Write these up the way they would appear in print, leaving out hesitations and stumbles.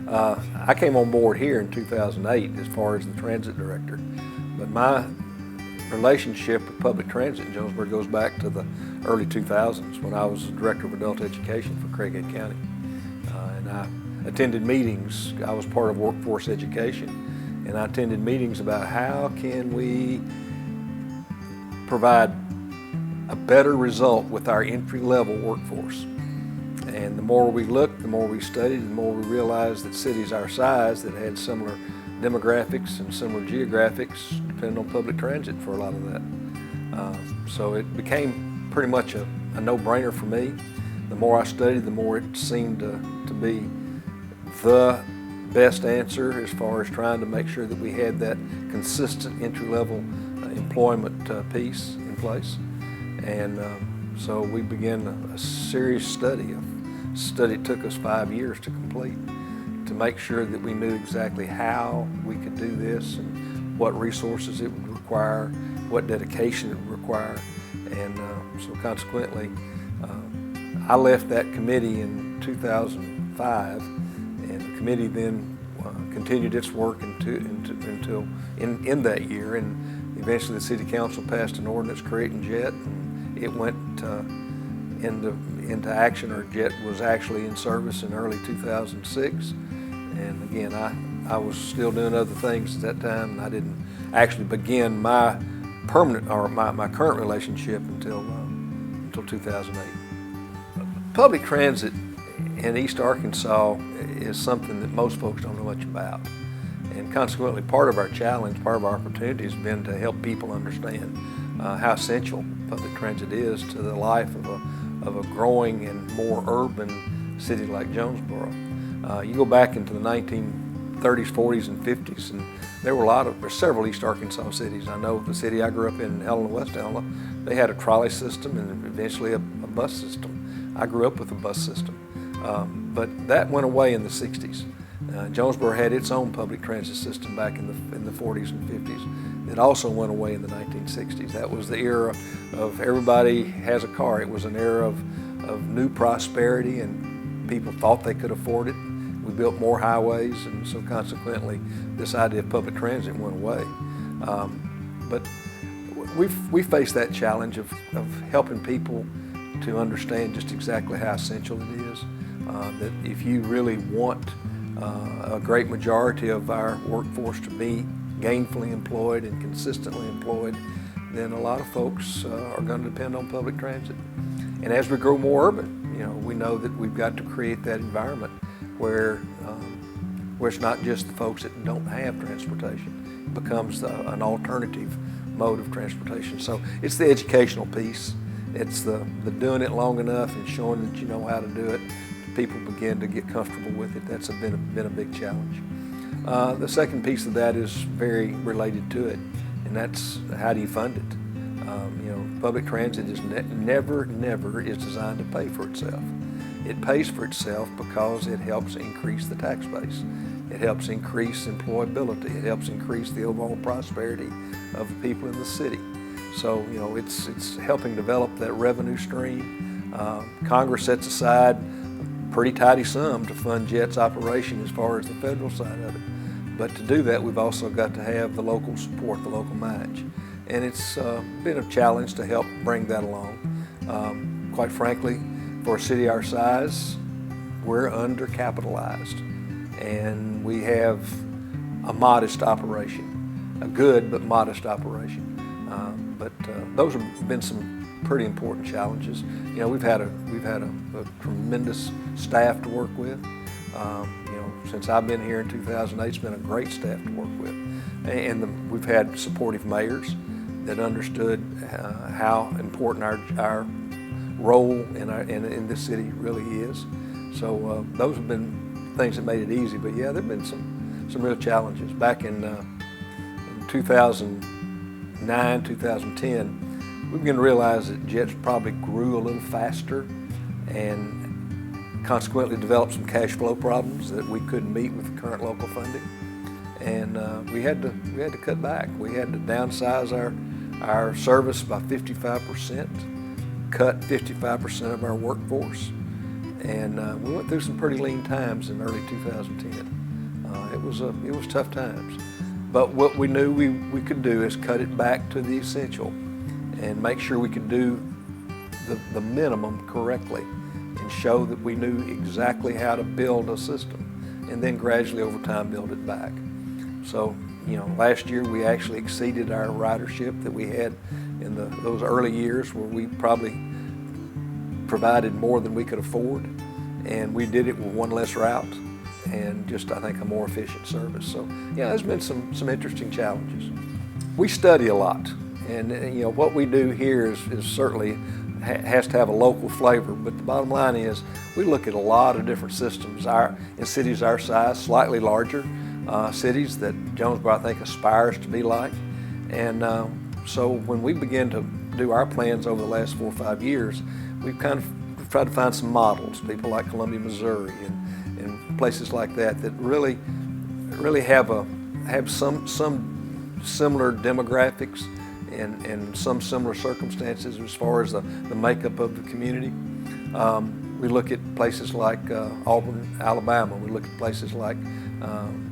I came on board here in 2008 as far as the transit director, but my relationship with public transit in Jonesboro goes back to the early 2000s when I was the director of adult education for Craighead County. And I attended meetings. I was part of workforce education, and I attended meetings about how can we provide a better result with our entry-level workforce. And the more we looked, the more we studied, the more we realized that cities our size that had similar demographics and similar geographics depended on public transit for a lot of that. So it became pretty much a no-brainer for me. The more I studied, the more it seemed to be the best answer as far as trying to make sure that we had that consistent entry-level employment piece in place. And so we began a serious study. A study it took us 5 years to complete, to make sure that we knew exactly how we could do this and what resources it would require, what dedication it would require. And so consequently, I left that committee in 2005, and the committee then continued its work until in that year, and eventually the City Council passed an ordinance creating JET, and it went into action, or JET was actually in service in early 2006. And again, I was still doing other things at that time, and I didn't actually begin my permanent or my current relationship until 2008. Public transit in East Arkansas is something that most folks don't know much about. And consequently, part of our challenge, part of our opportunity has been to help people understand how essential public transit is to the life of a growing and more urban city like Jonesboro. You go back into the 1930s, 40s, and 50s, and there were several East Arkansas cities. I know the city I grew up in Helena, West Helena, they had a trolley system and eventually a bus system. I grew up with a bus system, but that went away in the 60s. Jonesboro had its own public transit system back in the 40s and 50s. It also went away in the 1960s. That was the era of everybody has a car. It was an era of new prosperity, and people thought they could afford it. We built more highways, and so consequently this idea of public transit went away. But we faced that challenge of helping people to understand just exactly how essential it is. That if you really want a great majority of our workforce to be gainfully employed and consistently employed, then a lot of folks are going to depend on public transit. And as we grow more urban, we know that we've got to create that environment where it's not just the folks that don't have transportation. It becomes an alternative mode of transportation. So it's the educational piece. It's the doing it long enough and showing that you know how to do it. People begin to get comfortable with it. That's been a big challenge. The second piece of that is very related to it, and that's how do you fund it? Public transit is never is designed to pay for itself. It pays for itself because it helps increase the tax base. It helps increase employability. It helps increase the overall prosperity of the people in the city. So it's helping develop that revenue stream. Congress sets aside a pretty tidy sum to fund JET's operation as far as the federal side of it. But to do that, we've also got to have the local support, the local match. And it's been a challenge to help bring that along. Quite frankly, for a city our size, we're undercapitalized, and we have a modest operation, a good but modest operation. But those have been some pretty important challenges. We've had a tremendous staff to work with. Since I've been here in 2008, it's been a great staff to work with, and we've had supportive mayors that understood how important our role in this city really is. So those have been things that made it easy. But yeah, there've been some real challenges. Back in 2009, 2010, we began to realize that JETS probably grew a little faster and consequently developed some cash flow problems that we couldn't meet with the current local funding. And we had to cut back. We had to downsize our service by 55%, cut 55% of our workforce. And we went through some pretty lean times in early 2010. It was tough times. But what we knew we could do is cut it back to the essential and make sure we could do the minimum correctly and show that we knew exactly how to build a system and then gradually over time build it back. So, last year we actually exceeded our ridership that we had in those early years where we probably provided more than we could afford, and we did it with one less route and just, I think, a more efficient service. So, there's been some interesting challenges. We study a lot, and what we do here is certainly has to have a local flavor, but the bottom line is we look at a lot of different systems in cities our size, slightly larger cities that Jonesboro, I think, aspires to be like. And so when we begin to do our plans over the last 4 or 5 years, we've kind of tried to find some models, people like Columbia, Missouri, and places like that really have some similar demographics and some similar circumstances as far as the makeup of the community. We look at places like Auburn, Alabama. We look at places like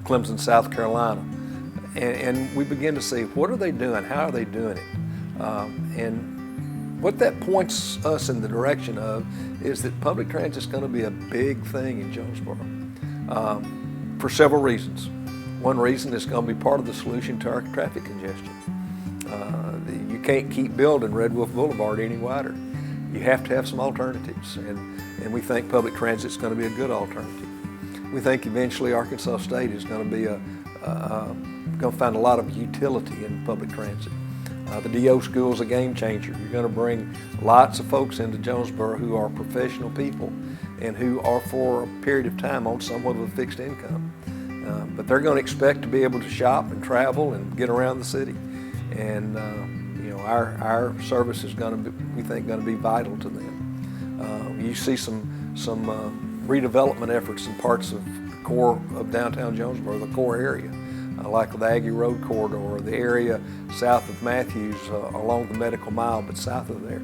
Clemson, South Carolina. And we begin to see, what are they doing? How are they doing it? And what that points us in the direction of is that public transit is going to be a big thing in Jonesboro for several reasons. One reason is going to be part of the solution to our traffic congestion. You can't keep building Red Wolf Boulevard any wider. You have to have some alternatives, and we think public transit is going to be a good alternative. We think eventually Arkansas State is going to be going to find a lot of utility in public transit. The DO school is a game changer. You're going to bring lots of folks into Jonesboro who are professional people and who are for a period of time on somewhat of a fixed income. But they're going to expect to be able to shop and travel and get around the city. And our service is going to be, we think, going to be vital to them. You see some redevelopment efforts in parts of the core of downtown Jonesboro, the core area, like the Aggie Road corridor, the area south of Matthews along the Medical Mile, but south of there.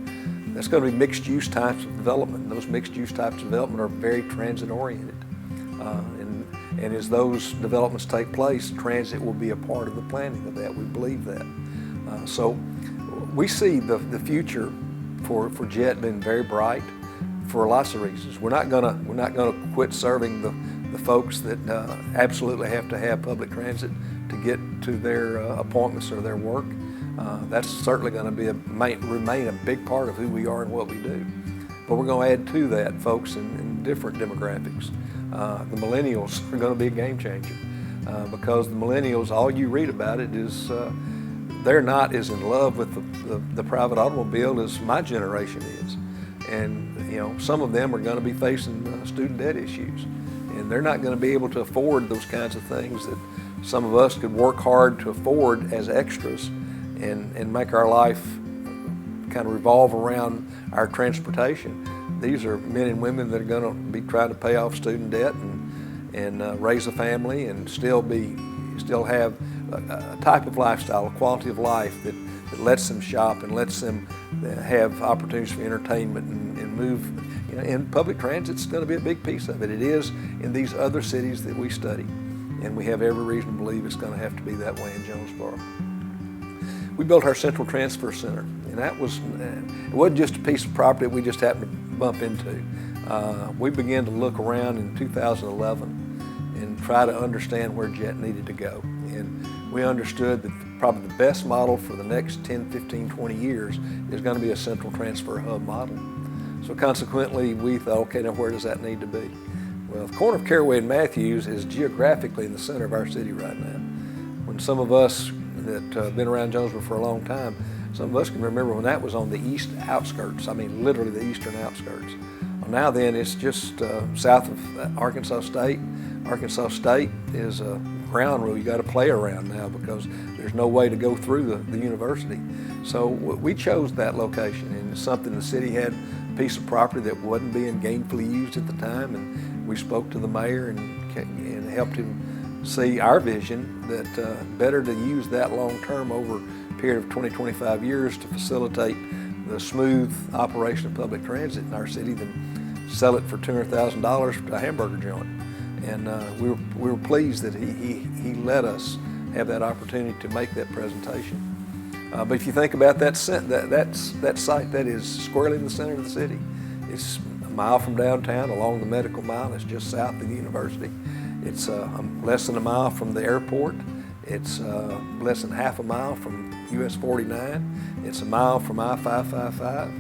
That's going to be mixed-use types of development. And those mixed-use types of development are very transit-oriented. And as those developments take place, transit will be a part of the planning of that. We believe that. So we see the future for JET being very bright for lots of reasons. We're not gonna quit serving the folks that absolutely have to have public transit to get to their appointments or their work. That's certainly going to remain a big part of who we are and what we do. But we're going to add to that folks in different demographics. The millennials are going to be a game changer because the millennials, all you read about it is they're not as in love with the private automobile as my generation is. And some of them are going to be facing student debt issues. And they're not going to be able to afford those kinds of things that some of us could work hard to afford as extras and make our life kind of revolve around our transportation. These are men and women that are going to be trying to pay off student debt and raise a family and still have a type of lifestyle, a quality of life that lets them shop and lets them have opportunities for entertainment and move. And public transit's going to be a big piece of it. It is in these other cities that we study, and we have every reason to believe it's going to have to be that way in Jonesboro. We built our Central Transfer Center, and it wasn't just a piece of property that we just happened to bump into. We began to look around in 2011 and try to understand where JET needed to go. And we understood that probably the best model for the next 10, 15, 20 years is going to be a central transfer hub model. So consequently, we thought, okay, now where does that need to be? Well, the corner of Caraway and Matthews is geographically in the center of our city right now. When some of us that have been around Jonesboro for a long time, some of us can remember when that was on the east outskirts, I mean literally the eastern outskirts. Well, now then it's just south of Arkansas State. Arkansas State is a ground rule you got to play around now because there's no way to go through the university. So we chose that location, and it's something the city had a piece of property that wasn't being gainfully used at the time, and we spoke to the mayor and helped him see our vision that better to use that long term over a period of 20, 25 years to facilitate the smooth operation of public transit in our city than sell it for $200,000 to a hamburger joint. And we were pleased that he let us have that opportunity to make that presentation. But if you think about that site, that is squarely in the center of the city. It's a mile from downtown along the Medical Mile. It's just south of the university. It's less than a mile from the airport. It's less than half a mile from US 49. It's a mile from I-555.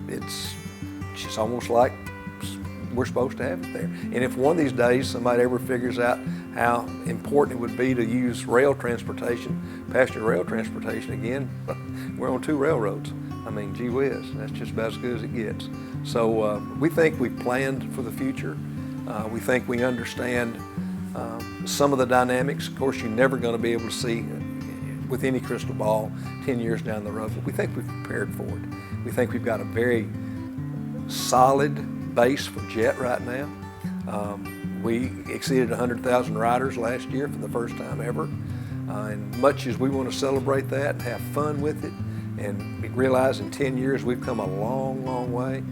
It's just almost like we're supposed to have it there. And if one of these days somebody ever figures out how important it would be to use rail transportation, passenger rail transportation again, we're on 2 railroads. I mean, gee whiz, that's just about as good as it gets. So we think we've planned for the future. We think we understand some of the dynamics. Of course, you're never going to be able to see with any crystal ball 10 years down the road, but we think we've prepared for it. We think we've got a very solid base for jet right now. We exceeded 100,000 riders last year for the first time ever. And much as we want to celebrate that and have fun with it and realize in 10 years we've come a long, long way,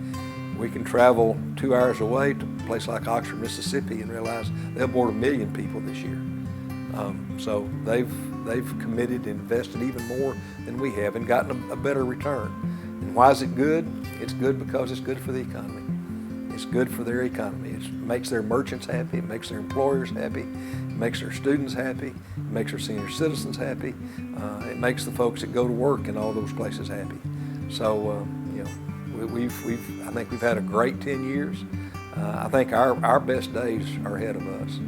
we can travel 2 hours away to a place like Oxford, Mississippi and realize they'll board 1 million people this year. So they've committed and invested even more than we have and gotten a better return. And why is it good? It's good because it's good for the economy. It's good for their economy. It makes their merchants happy. It makes their employers happy. It makes their students happy. It makes their senior citizens happy. It makes the folks that go to work in all those places happy. So, I think we've had a great 10 years. I think our best days are ahead of us.